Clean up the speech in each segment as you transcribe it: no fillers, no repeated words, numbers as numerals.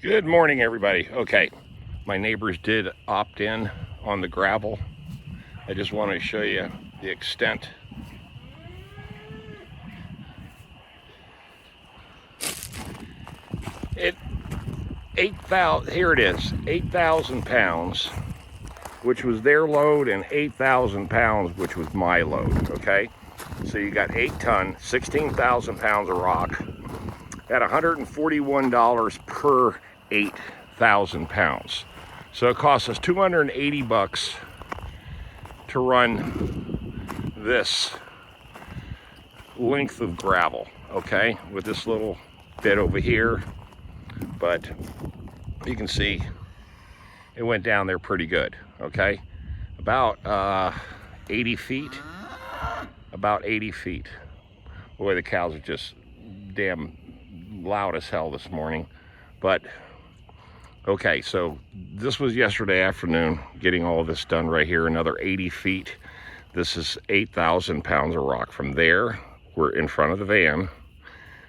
Good morning, everybody. Okay, my neighbors did opt in on the gravel. I just want to show you the extent. It 8,000, here it is, 8,000 pounds, which was their load, and 8,000 pounds, which was my load, okay? So you got 8 ton, 16,000 pounds of rock at $141 per 8,000 pounds. So it costs us $280 to run this length of gravel, okay? With this little bit over here, but you can see it went down there pretty good, okay? About 80 feet, about 80 feet. Boy, the cows are just damn loud as hell this morning. But okay, so this was yesterday afternoon, getting all of this done right here, another 80 feet. This is 8,000 pounds of rock. From there, we're in front of the van,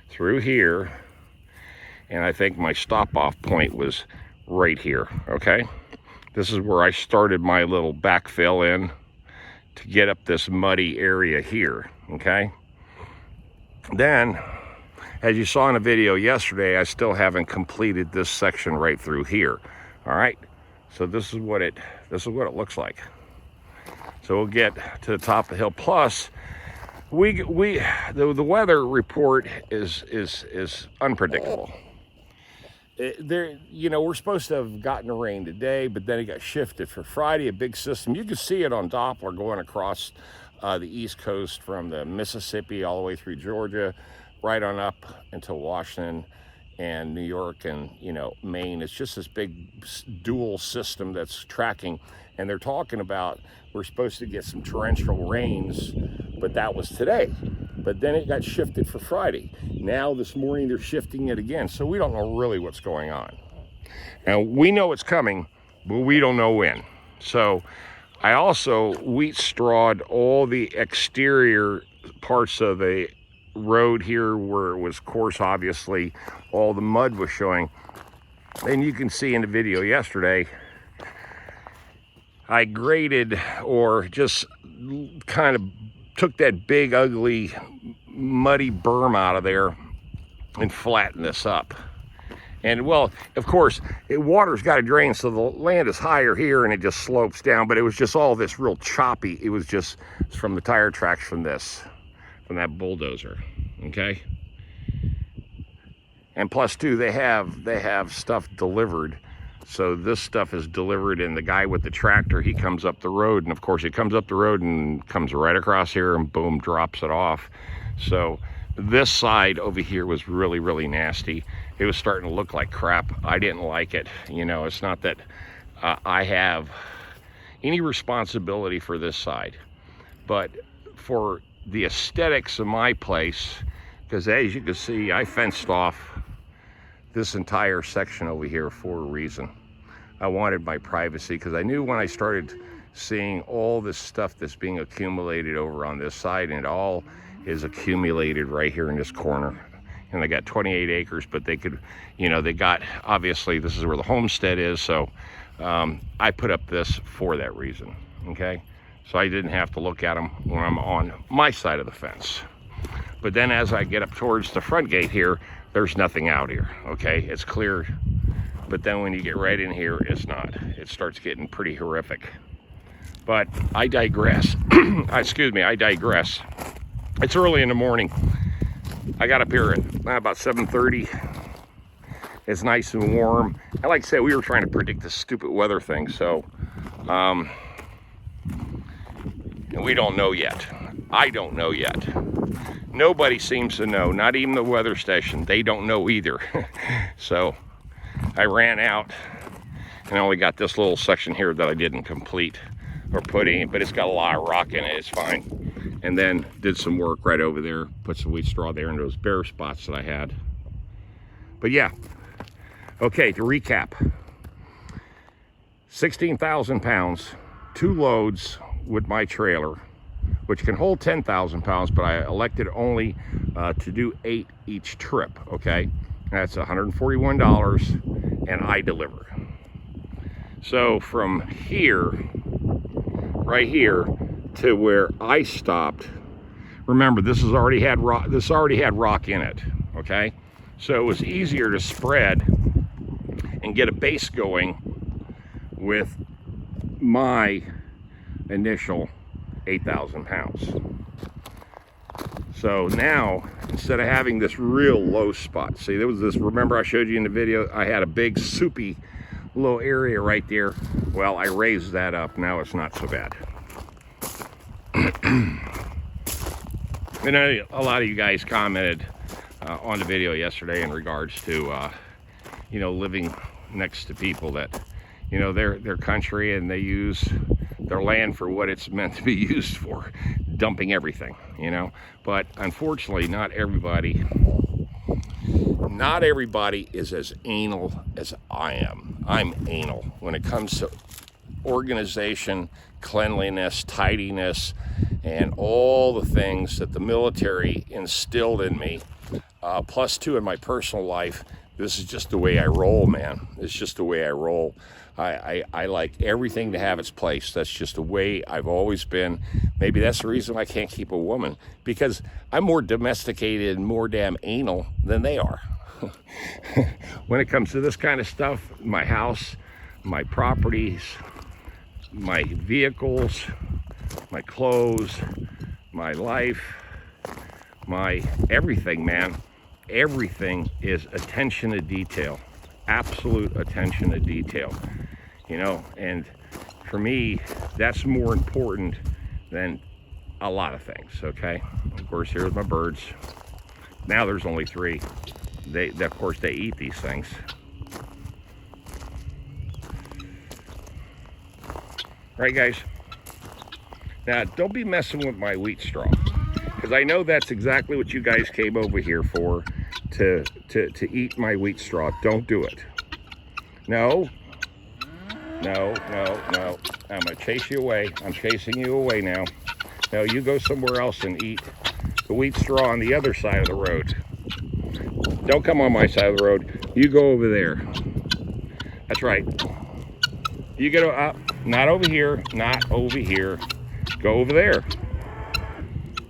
through here, and I think my stop-off point was right here, okay? This is where I started my little backfill in to get up this muddy area here, okay? Then, as you saw in the video yesterday, I still haven't completed this section right through here. All right, so this is what it looks like. So we'll get to the top of the hill. Plus, the weather report is unpredictable. We're supposed to have gotten the rain today, but then it got shifted for Friday. A big system. You can see it on Doppler going across the East Coast from the Mississippi all the way through Georgia, right on up into Washington and New York and, Maine. It's just this big dual system that's tracking. And they're talking about we're supposed to get some torrential rains, but that was today. But then it got shifted for Friday. Now this morning they're shifting it again. So we don't know really what's going on. Now we know it's coming, but we don't know when. So I also wheat strawed all the exterior parts of the road here where it was coarse, obviously all the mud was showing. And you can see in the video yesterday, I graded, or just kind of took that big ugly muddy berm out of there and flattened this up. And well, of course, water's got to drain, so the land is higher here and it just slopes down, but it was just all this real choppy. It was just from the tire tracks from that bulldozer, okay? And plus too, they have stuff delivered. So this stuff is delivered, and the guy with the tractor, he comes up the road, and of course he comes up the road and comes right across here and boom, drops it off. So this side over here was really, really nasty. It was starting to look like crap. I didn't like it. It's not that I have any responsibility for this side, but for the aesthetics of my place, because as you can see, I fenced off this entire section over here for a reason. I wanted my privacy, because I knew when I started seeing all this stuff that's being accumulated over on this side, and it all is accumulated right here in this corner. And they got 28 acres, but they could, they got, obviously this is where the homestead is, so I put up this for that reason, okay? So I didn't have to look at them when I'm on my side of the fence. But then as I get up towards the front gate here, there's nothing out here, okay? It's clear, but then when you get right in here, it's not. It starts getting pretty horrific. But I digress. Excuse me, I digress. It's early in the morning. I got up here at about 7:30. It's nice and warm. And like I said, we were trying to predict this stupid weather thing, so and we don't know yet. I don't know yet. Nobody seems to know, not even the weather station. They don't know either. So I ran out and I only got this little section here that I didn't complete or put in, but it's got a lot of rock in it. It's fine. And then did some work right over there, put some wheat straw there in those bare spots that I had. But yeah, okay, to recap, 16,000 pounds, 2 loads with my trailer, which can hold 10,000 pounds, but I elected only to do 8 each trip, okay? That's $141. and I deliver. So from here, right here, to where I stopped, remember this has already had rock. This already had rock in it. Okay, so it was easier to spread and get a base going with my initial 8,000 pounds. So now, instead of having this real low spot, see, there was this, remember I showed you in the video, I had a big soupy little area right there. Well, I raised that up. Now it's not so bad. And a lot of you guys commented on the video yesterday in regards to, you know, living next to people that, you know, their country and they use their land for what it's meant to be used for, dumping everything, you know. But unfortunately, not everybody is as anal as I am. I'm anal when it comes to organization, cleanliness, tidiness, and all the things that the military instilled in me, plus two in my personal life. This is just the way I roll, man. It's just the way I roll. I like everything to have its place. That's just the way I've always been. Maybe that's the reason I can't keep a woman, because I'm more domesticated and more damn anal than they are. When it comes to this kind of stuff, my house, my properties, my vehicles, my clothes, my life, my everything, man. Everything is attention to detail, absolute attention to detail, you know. And for me, that's more important than a lot of things. Okay, of course, here's my birds. Now there's only 3. Of course they eat these things. Right, guys? Now don't be messing with my wheat straw, because I know that's exactly what you guys came over here for, to eat my wheat straw. Don't do it. No. I'm gonna chase you away. I'm chasing you away now. No, you go somewhere else and eat the wheat straw on the other side of the road. Don't come on my side of the road. You go over there. That's right. You go up, not over here, not over here. Go over there.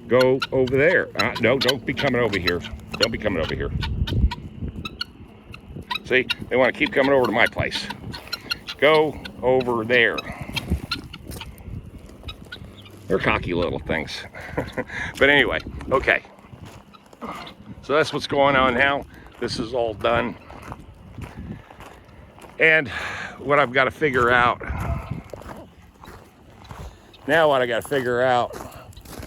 Go over there. No, don't be coming over here. Don't be coming over here. See, they want to keep coming over to my place. Go over there. They're cocky little things. But anyway, okay. So that's what's going on now. This is all done. And what I've got to figure out,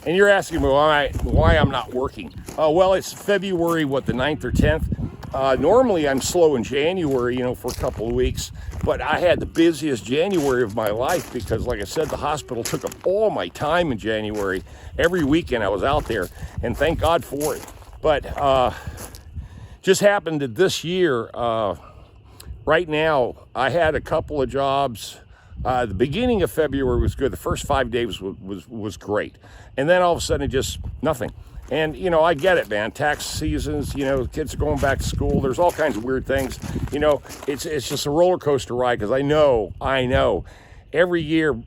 and you're asking me why I'm not working. Well, it's February, what, the 9th or 10th? Normally I'm slow in January, you know, for a couple of weeks, but I had the busiest January of my life because, like I said, the hospital took up all my time in January. Every weekend I was out there, and thank God for it. But just happened that this year, right now, I had a couple of jobs. The beginning of February was good. The first 5 days was great. And then all of a sudden, just nothing. And, you know, I get it, man. Tax seasons, you know, kids are going back to school. There's all kinds of weird things. You know, it's just a roller coaster ride, because I know every year,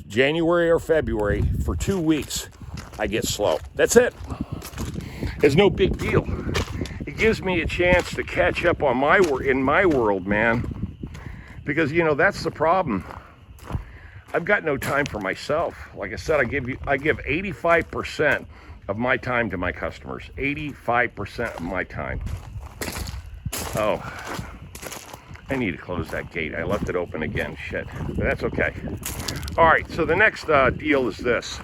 January or February, for 2 weeks, I get slow. That's it. It's no big deal. It gives me a chance to catch up on in my world, man. Because, you know, that's the problem. I've got no time for myself. Like I said, I give 85% of my time to my customers. 85% of my time. Oh, I need to close that gate. I left it open again. Shit. But that's okay. All right, so the next deal is this.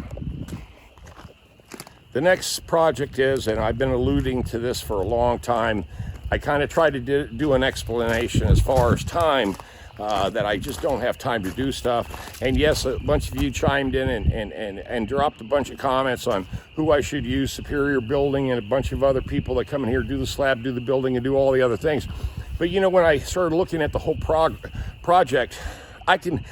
The next project is, and I've been alluding to this for a long time, I kind of try to do an explanation as far as time, that I just don't have time to do stuff. And yes, a bunch of you chimed in and dropped a bunch of comments on who I should use, Superior Building, and a bunch of other people that come in here, do the slab, do the building, and do all the other things. But you know, when I started looking at the whole project, I can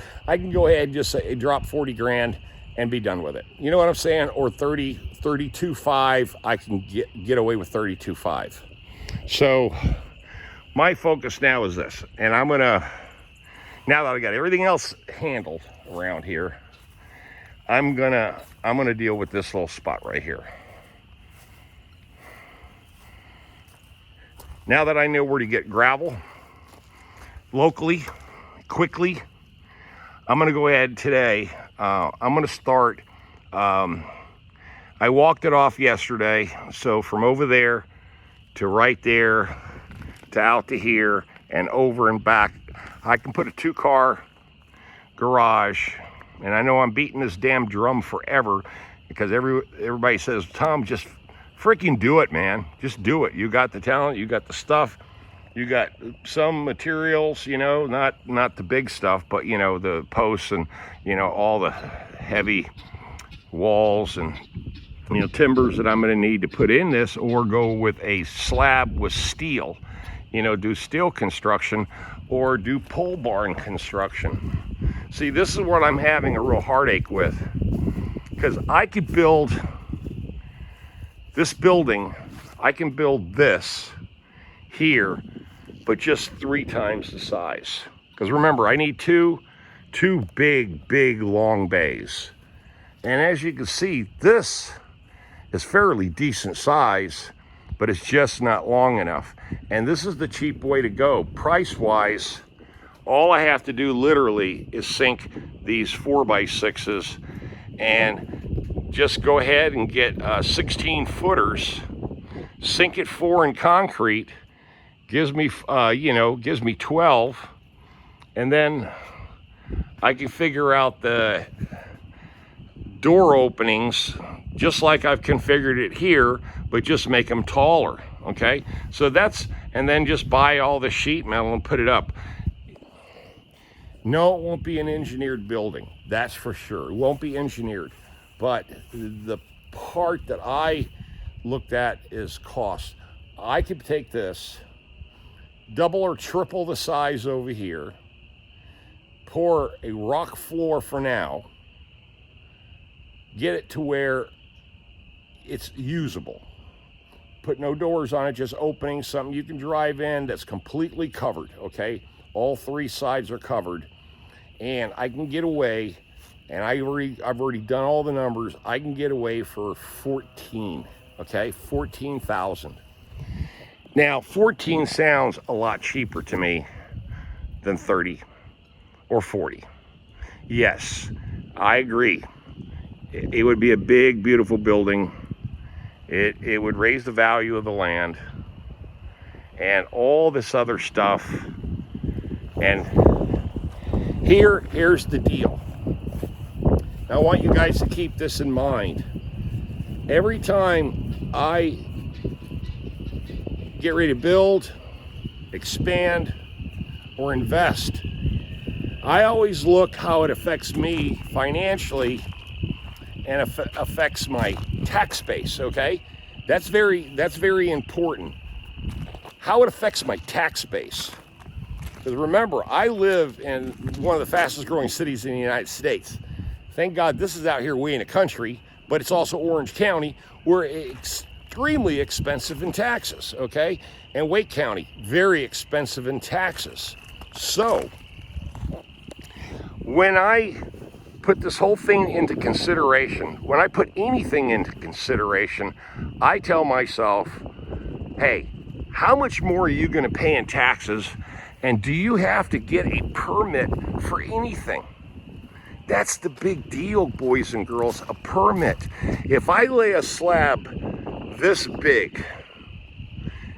go ahead and just say, drop 40 grand and be done with it. You know what I'm saying? Or 32.5, I can get away with 32.5. So my focus now is this, and I'm gonna, now that I got everything else handled around here, I'm gonna deal with this little spot right here. Now that I know where to get gravel locally, quickly, I'm gonna go ahead today. I'm gonna start, I walked it off yesterday, so from over there to right there to out to here and over and back, I can put a 2-car garage. And I know I'm beating this damn drum forever because everybody says, Tom, just freaking do it, man. Just do it. You got the talent, you got the stuff, you got some materials, you know, not the big stuff, but you know, the posts and, you know, all the heavy walls and, you know, timbers that I'm going to need to put in this, or go with a slab with steel, you know, do steel construction or do pole barn construction. See, this is what I'm having a real heartache with, because I could build this building, I can build this here, but just 3 times the size. Because remember, I need two big long bays. And as you can see, this is fairly decent size, but it's just not long enough. And this is the cheap way to go. Price-wise, all I have to do literally is sink these 4x6s and just go ahead and get 16 footers, sink it 4 in concrete, gives me, gives me 12, and then I can figure out the door openings just like I've configured it here, but just make them taller, okay? So that's, and then just buy all the sheet metal and put it up. No, it won't be an engineered building, that's for sure. It won't be engineered, but the part that I looked at is cost. I could take this, double or triple the size over here, pour a rock floor for now, get it to where it's usable. Put no doors on it, just openings, something you can drive in that's completely covered, okay? All 3 sides are covered. And I can get away, and I've already done all the numbers, I can get away for 14, okay? 14,000. Now, 14 sounds a lot cheaper to me than 30 or 40. Yes, I agree. It would be a big, beautiful building. It would raise the value of the land and all this other stuff. And here's the deal. Now, I want you guys to keep this in mind. Every time I get ready to build, expand, or invest, I always look how it affects me financially and affects my tax base, okay? That's very important. How it affects my tax base. Because remember, I live in one of the fastest growing cities in the United States. Thank God this is out here way in the country, but it's also Orange County. We're extremely expensive in taxes, okay? And Wake County, very expensive in taxes. So, when I put this whole thing into consideration, when I put anything into consideration, I tell myself, hey, how much more are you going to pay in taxes, and do you have to get a permit for anything? That's the big deal, boys and girls, a permit. If I lay a slab this big,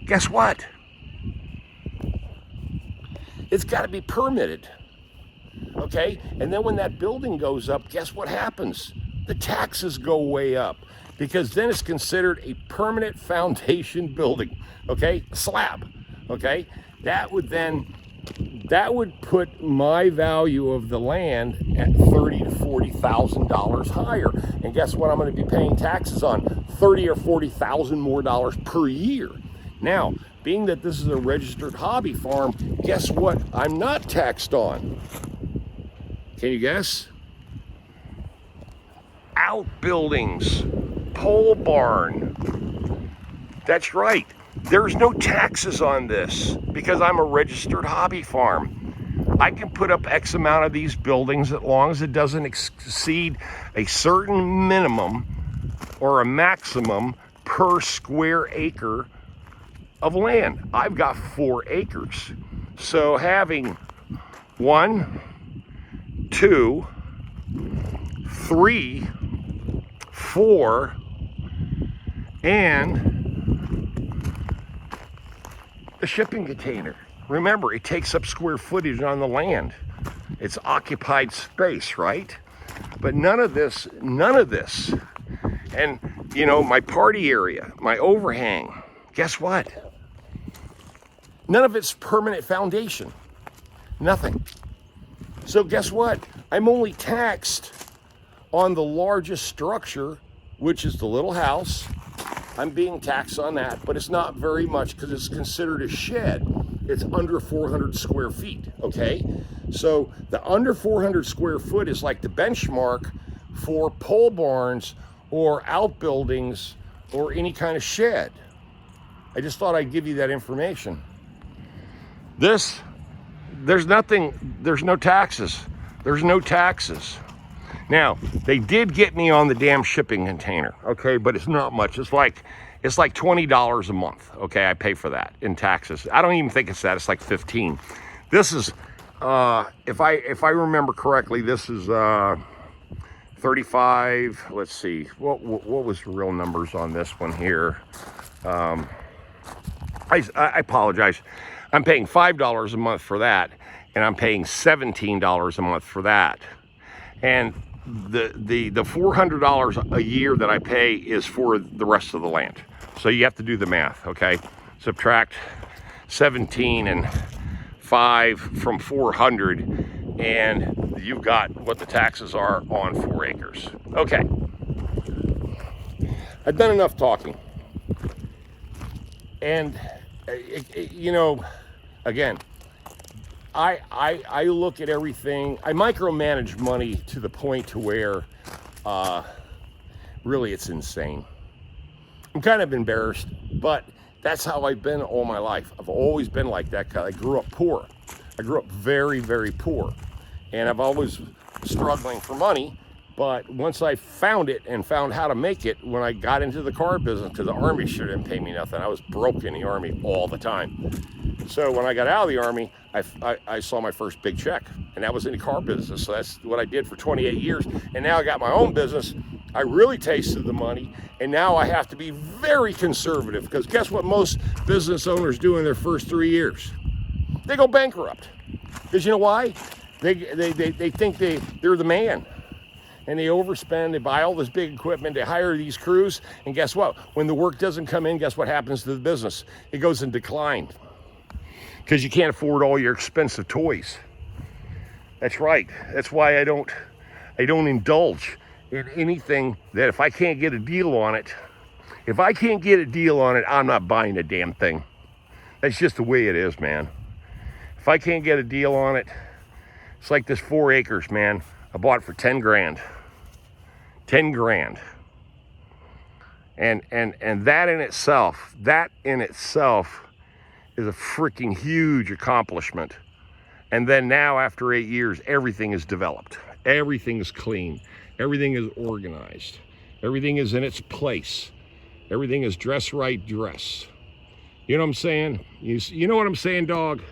guess what? It's got to be permitted. Okay, and then when that building goes up, guess what happens? The taxes go way up, because then it's considered a permanent foundation building, okay? Slab, okay? That would put my value of the land at $30,000 to $40,000 higher. And guess what I'm going to be paying taxes on? $30,000 or $40,000 more dollars per year. Now, being that this is a registered hobby farm, guess what I'm not taxed on? Can you guess? Outbuildings, pole barn. That's right. There's no taxes on this because I'm a registered hobby farm. I can put up X amount of these buildings as long as it doesn't exceed a certain minimum or a maximum per square acre of land. I've got 4 acres. So having 1, 2, 3, 4, and a shipping container. Remember, it takes up square footage on the land. It's occupied space, right? But none of this. And, you know, my party area, my overhang, guess what? None of it's permanent foundation. Nothing. So guess what? I'm only taxed on the largest structure, which is the little house. I'm being taxed on that, but it's not very much because it's considered a shed. It's under 400 square feet, okay? So the under 400 square foot is like the benchmark for pole barns or outbuildings or any kind of shed. I just thought I'd give you that information. There's nothing, there's no taxes. There's no taxes. Now, they did get me on the damn shipping container, okay, but it's not much. It's like $20 a month, okay? I pay for that in taxes. I don't even think it's that. It's like 15. This is, if I remember correctly, this is 35. Let's see, what was the real numbers on this one here? I apologize. I'm paying $5 a month for that, and I'm paying $17 a month for that. And the $400 a year that I pay is for the rest of the land. So you have to do the math, okay? Subtract 17 and 5 from 400, and you've got what the taxes are on 4 acres. Okay. I've done enough talking. And, you know, again, I look at everything. I micromanage money to the point to where really it's insane. I'm kind of embarrassed, but that's how I've been all my life. I've always been like that because I grew up poor. I grew up very, very poor. And I've always struggling for money. But once I found it and found how to make it, when I got into the car business, because the Army sure didn't pay me nothing. I was broke in the Army all the time. So when I got out of the Army, I saw my first big check, and that was in the car business. So that's what I did for 28 years. And now I got my own business. I really tasted the money, and now I have to be very conservative, because guess what most business owners do in their first 3 years? They go bankrupt. Because you know why? They think they're the man. And they overspend, they buy all this big equipment, they hire these crews, and guess what? When the work doesn't come in, guess what happens to the business? It goes in decline. Because you can't afford all your expensive toys. That's right. That's why I don't indulge in anything that if I can't get a deal on it, I'm not buying a damn thing. That's just the way it is, man. If I can't get a deal on it, it's like this 4 acres, man. I bought it for 10 grand. 10 grand. And that in itself is a freaking huge accomplishment. And then now after 8 years, everything is developed. Everything is clean. Everything is organized. Everything is in its place. Everything is dress right dress. You know what I'm saying? You know what I'm saying, dog?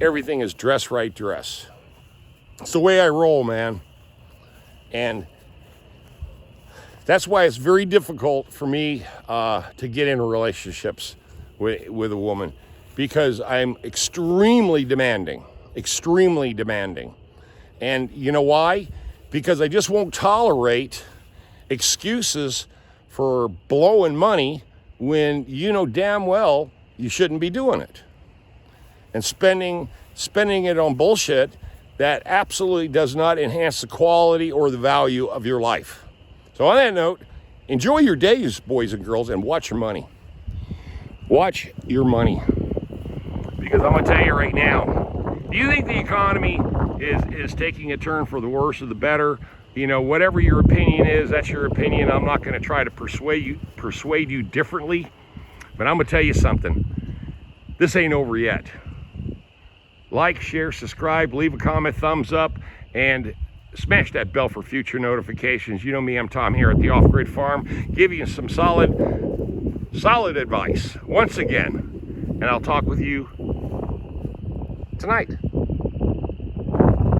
Everything is dress right dress. It's the way I roll, man. And that's why it's very difficult for me to get into relationships with a woman, because I'm extremely demanding. And you know why? Because I just won't tolerate excuses for blowing money when you know damn well you shouldn't be doing it. And spending it on bullshit that absolutely does not enhance the quality or the value of your life. So on that note, enjoy your days, boys and girls, and watch your money. Watch your money. Because I'm going to tell you right now, do you think the economy is taking a turn for the worse or the better? You know, whatever your opinion is, that's your opinion. I'm not going to try to persuade you differently. But I'm going to tell you something. This ain't over yet. Like, share, subscribe, leave a comment, thumbs up, and smash that bell for future notifications. You know me, I'm Tom here at the Off-Grid Farm, giving you some solid advice once again. And I'll talk with you tonight.